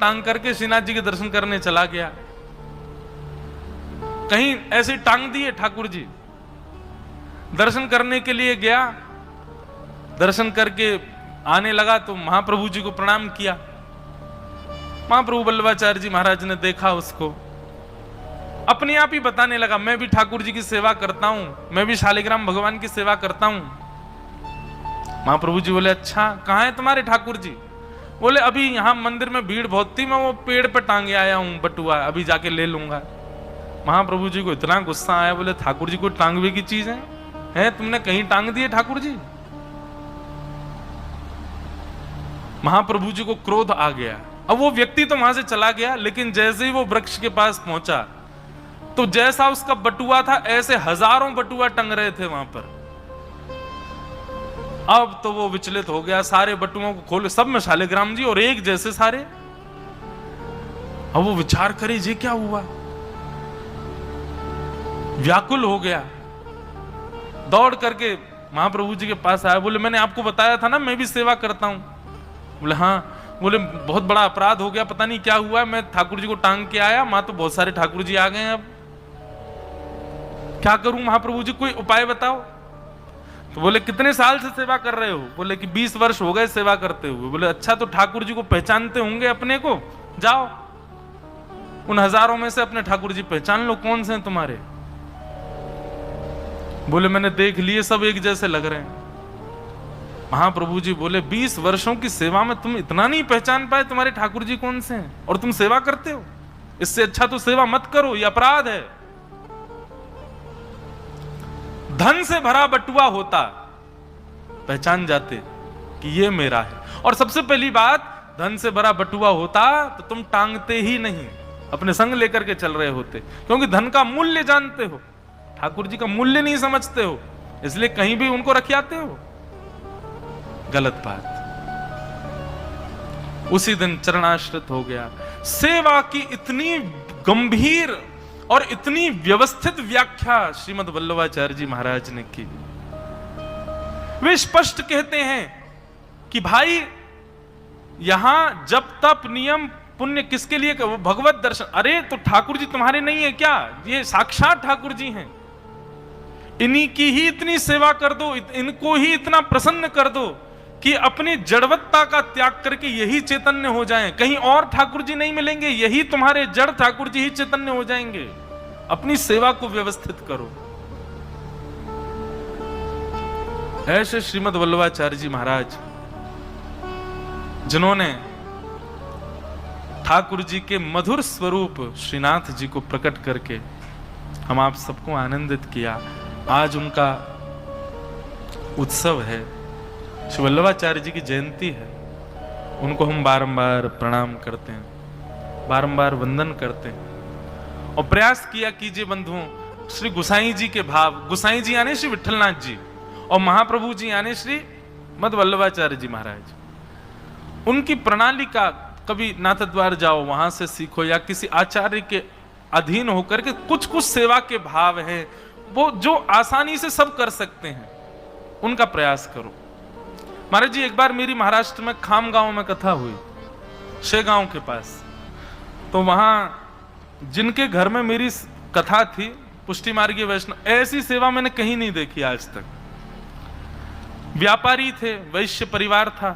टांग करके श्रीनाथ जी के दर्शन करने चला गया। कहीं ऐसे टांग दिए ठाकुर जी, दर्शन करने के लिए गया, दर्शन करके आने लगा तो महाप्रभु जी को प्रणाम किया। महाप्रभु वल्लभाचार्य जी महाराज ने देखा उसको, अपने आप ही बताने लगा, मैं भी ठाकुर जी की सेवा करता हूं, मैं भी शालिग्राम भगवान की सेवा करता हूं। महाप्रभु जी बोले, अच्छा कहां है तुम्हारे ठाकुर जी? बोले, अभी यहां मंदिर में भीड़ बहुत थी, मैं वो पेड़ पे टांगे आया हूं बटुआ, अभी जाके ले लूंगा। महाप्रभु जी को इतना गुस्सा आया, बोले ठाकुर जी को टांगवे की चीज है तुमने कहीं टांग दिए ठाकुर जी? महाप्रभु जी को क्रोध आ गया। अब वो व्यक्ति तो वहां से चला गया, लेकिन जैसे ही वो वृक्ष के पास पहुंचा तो जैसा उसका बटुआ था ऐसे हजारों बटुआ टंग रहे थे वहां पर। अब तो वो विचलित हो गया, सारे बटुओं को खोले, सब में शालिग्राम जी और एक जैसे सारे। अब वो विचार करे, ये क्या हुआ, व्याकुल हो गया, दौड़ करके महाप्रभु जी के पास आया। बोले, मैंने आपको बताया था ना मैं भी सेवा करता हूं। बोले, हाँ। बोले, बहुत बड़ा अपराध हो गया, पता नहीं क्या हुआ, मैं ठाकुर जी को टांग के आया, मां तो बहुत सारे ठाकुर जी आ गए हैं, अब क्या करूं महाप्रभु जी, कोई उपाय बताओ। तो बोले, कितने साल से सेवा कर रहे हो? बोले कि 20 वर्ष हो गए सेवा करते हुए। बोले, अच्छा तो ठाकुर जी को पहचानते होंगे अपने को, जाओ उन हजारों में से अपने ठाकुर जी पहचान लो, कौन से हैं तुम्हारे। बोले, मैंने देख लिए, सब एक जैसे लग रहे हैं। महाप्रभु जी बोले, 20 वर्षों की सेवा में तुम इतना नहीं पहचान पाए तुम्हारे ठाकुर जी कौन से हैं, और तुम सेवा करते हो? इससे अच्छा तो सेवा मत करो, यह अपराध है। धन से भरा बटुआ होता, पहचान जाते कि ये मेरा है। और सबसे पहली बात, धन से भरा बटुआ होता तो तुम टांगते ही नहीं, अपने संग लेकर के चल रहे होते, क्योंकि धन का मूल्य जानते हो, ठाकुर जी का मूल्य नहीं समझते हो, इसलिए कहीं भी उनको रख आते हो। गलत बात। उसी दिन चरणाश्रित हो गया। सेवा की इतनी गंभीर और इतनी व्यवस्थित व्याख्या श्रीमद् वल्लभाचार्य जी महाराज ने की। वे स्पष्ट कहते हैं कि भाई यहां जब तप नियम पुण्य किसके लिए, भगवत दर्शन। अरे तो ठाकुर जी तुम्हारे नहीं है क्या? ये साक्षात ठाकुर जी हैं, इन्हीं की ही इतनी सेवा कर दो, इनको ही इतना प्रसन्न कर दो कि अपनी जड़वत्ता का त्याग करके यही चैतन्य हो जाएं, कहीं और ठाकुर जी नहीं मिलेंगे, यही तुम्हारे जड़ ठाकुर जी ही चैतन्य हो जाएंगे। अपनी सेवा को व्यवस्थित करो। ऐसे श्रीमद् वल्लभाचार्य जी महाराज, जिन्होंने ठाकुर जी के मधुर स्वरूप श्रीनाथ जी को प्रकट करके हम आप सबको आनंदित किया। आज उनका उत्सव है, श्री वल्लभाचार्य जी की जयंती है। उनको हम बारंबार प्रणाम करते हैं, बारंबार वंदन करते हैं और प्रयास किया कीजिए बंधुओं, श्री गुसाई जी के भाव, गुसाई जी यानी श्री विठलनाथ जी और महाप्रभु जी यानी श्री मद वल्लभाचार्य जी महाराज, उनकी प्रणाली का कभी नाथद्वार जाओ, वहां से सीखो, या किसी आचार्य के अधीन होकर के कुछ कुछ सेवा के भाव हैं वो जो आसानी से सब कर सकते हैं, उनका प्रयास करो। महाराज जी, एक बार मेरी महाराष्ट्र में खाम गांव में कथा हुई, शेगांव के पास। तो वहां जिनके घर में मेरी कथा थी, पुष्टि मार्गीय वैष्णव, ऐसी सेवा मैंने कहीं नहीं देखी आज तक। व्यापारी थे, वैश्य परिवार था।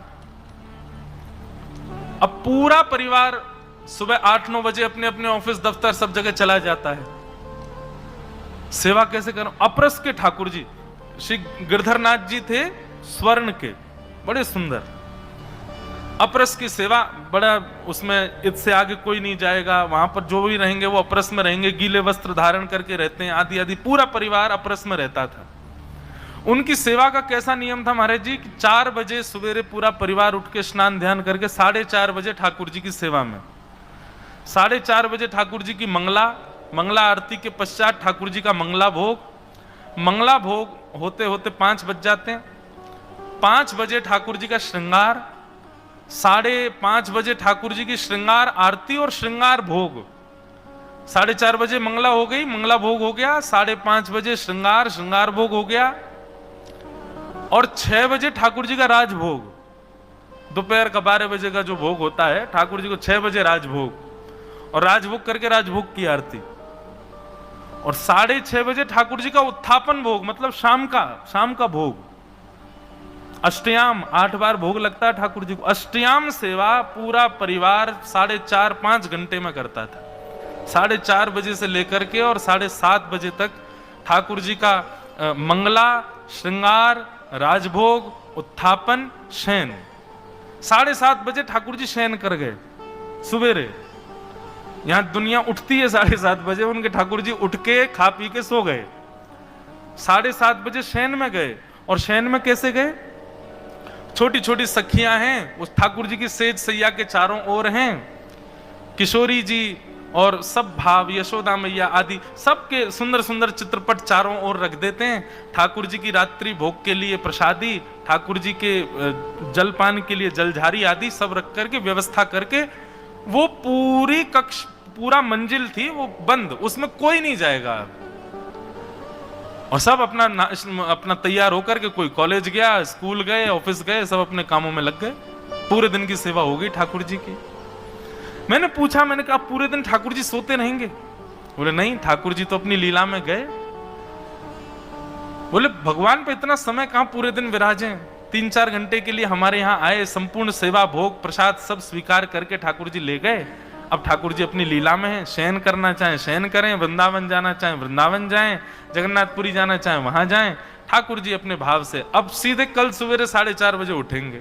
अब पूरा परिवार सुबह 8-9 बजे अपने अपने ऑफिस दफ्तर सब जगह चला जाता है। सेवा कैसे करूं? अपरस के ठाकुर जी श्री गिरधरनाथ जी थे, स्वर्ण के, बड़े सुंदर। अपरस की सेवा बड़ा, उसमें इससे आगे कोई नहीं जाएगा, वहां पर जो भी रहेंगे वो अपरस में रहेंगे, गीले वस्त्र धारण करके रहते हैं, आदि आदि। पूरा परिवार अपरस में रहता था। उनकी सेवा का कैसा नियम था महाराज जी कि 4 बजे सवेरे पूरा परिवार उठ के स्नान ध्यान करके 4:30 बजे ठाकुर जी की सेवा में, 4:30 बजे ठाकुर जी की मंगला आरती के पश्चात ठाकुर जी का मंगला भोग होते होते 5 बज जाते हैं। 5 बजे ठाकुर जी का श्रृंगार, 5:30 बजे ठाकुर जी की श्रृंगार आरती और श्रृंगार भोग। 4:30 बजे मंगला हो गई, मंगला भोग हो गया, 5:30 बजे श्रृंगार भोग हो गया, और 6 बजे ठाकुर जी का राजभोग। दोपहर का 12 बजे का जो भोग होता है, ठाकुर जी को 6 बजे राजभोग, और राजभोग करके राजभोग की आरती, और 6:30 बजे ठाकुर जी का उत्थापन भोग, मतलब शाम का भोग। अष्टयाम 8 बार भोग लगता है ठाकुर जी को। अष्टयाम सेवा पूरा परिवार 4.5-5 घंटे में करता था। 4:30 बजे से लेकर के और 7:30 बजे तक ठाकुर जी का मंगला, श्रृंगार, राजभोग, उत्थापन, शयन। 7:30 बजे ठाकुर जी शयन कर गए सुबेरे। यहां दुनिया उठती है 7:30 बजे, उनके ठाकुर जी उठ के खा पी के सो गए। 7:30 बजे शयन में गए। और शयन में कैसे गए? छोटी छोटी सखियां हैं, उस ठाकुर जी की सेज सैया के चारों ओर हैं, किशोरी जी और सब भाव, यशोदा मैया आदि सबके सुंदर सुंदर चित्रपट चारों ओर रख देते हैं। ठाकुर जी की रात्रि भोग के लिए प्रसादी, ठाकुर जी के जलपान के लिए जलझारी आदि सब रख करके व्यवस्था करके, वो पूरी कक्ष, पूरा मंजिल थी वो बंद, उसमें कोई नहीं जाएगा। और सब अपना तैयार होकर के, कोई कॉलेज गया, स्कूल गए, ऑफिस गए, सब अपने कामों में लग गए। पूरे दिन की सेवा हो गई ठाकुर जी की। मैंने पूछा, मैंने कहा पूरे दिन ठाकुर जी सोते रहेंगे? बोले नहीं, ठाकुर जी तो अपनी लीला में गए। बोले भगवान पे इतना समय कहां पूरे दिन विराजे? 3-4 घंटे के लिए हमारे यहाँ आए, संपूर्ण सेवा भोग प्रसाद सब स्वीकार करके ठाकुर जी ले गए। अब ठाकुर जी अपनी लीला में हैं, शयन करना चाहें शयन करें, वृंदावन जाना चाहें वृंदावन जाएं, जगन्नाथपुरी जाना चाहें वहां जाएं। ठाकुर जी अपने भाव से अब सीधे कल सवेरे 4:30 बजे उठेंगे।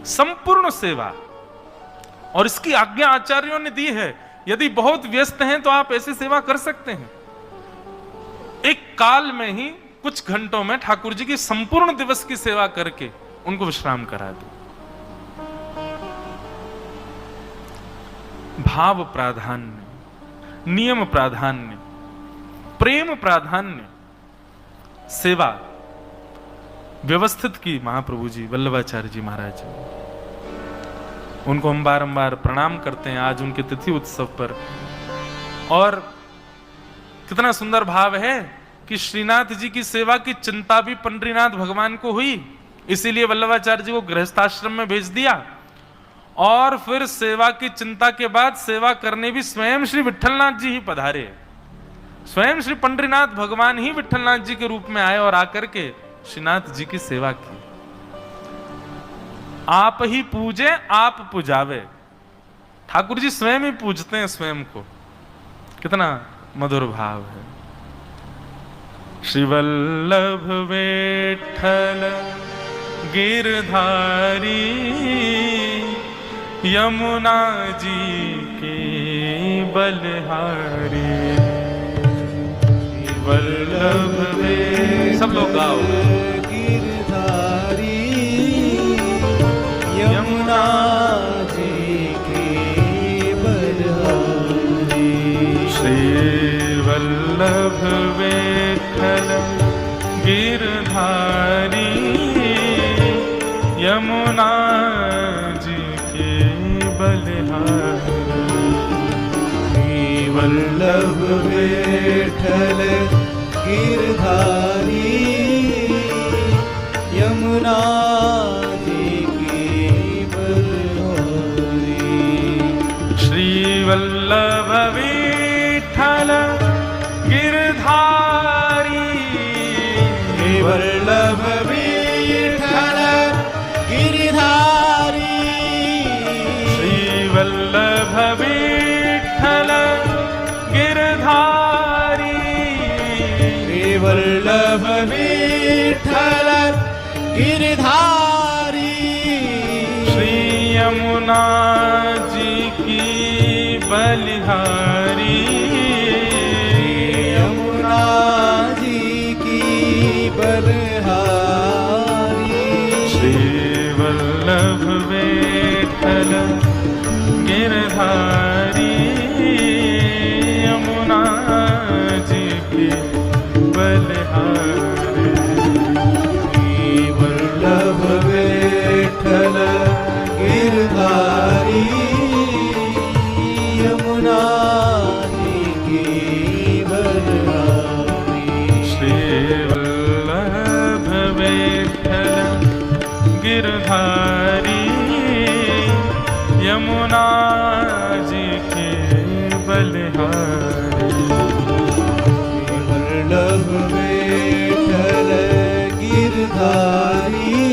संपूर्ण सेवा, और इसकी आज्ञा आचार्यों ने दी है। यदि बहुत व्यस्त हैं तो आप ऐसी सेवा कर सकते हैं। एक काल में ही कुछ घंटों में ठाकुर जी की संपूर्ण दिवस की सेवा करके उनको विश्राम करा दो। भाव प्राधान्य, नियम प्राधान्य, प्रेम प्राधान्य सेवा व्यवस्थित की महाप्रभु जी, वल्लभाचार्य जी महाराज जी। उनको हम बारंबार प्रणाम करते हैं आज उनके तिथि उत्सव पर। और कितना सुंदर भाव है कि श्रीनाथ जी की सेवा की चिंता भी पंडरीनाथ भगवान को हुई, इसीलिए वल्लभाचार्य जी को गृहस्थाश्रम में भेज दिया। और फिर सेवा की चिंता के बाद सेवा करने भी स्वयं श्री विट्ठलनाथ जी ही पधारे। स्वयं श्री पंडरीनाथ भगवान ही विट्ठलनाथ जी के रूप में आए और आकर के श्रीनाथ जी की सेवा की। आप ही पूजे आप पुजावे, ठाकुर जी स्वयं ही पूजते हैं स्वयं को। कितना मधुर भाव है। श्री वल्लभ विट्ठल गिरधारी, यमुना जी के बलिहारी। वल्लभ विट्ठल, सब लोग गाओ। गिरधारी, यमुना जी के बलिहारी। श्री वल्लभ विट्ठल गिरधारी, यमुना जी के बलिहारी। वल्लभ विट्ठल गिरधारी, यमुना जी की बलिहारी। श्री वल्लभ विट्ठल गिरधारी, वल्लभ विट्ठल गिरधारी। श्री वल्लभ विट्ठल गिरधारी, वल्लभ विट्ठल गिरधारी। श्री यमुना जी की बलिहारी, यमुना जी की बलिहारी। श्री वल्लभ विट्ठल गिरधारी, यमुना जी की बलिहारी। वल्लभ विट्ठल गिरधारी, यमुना गिरधारी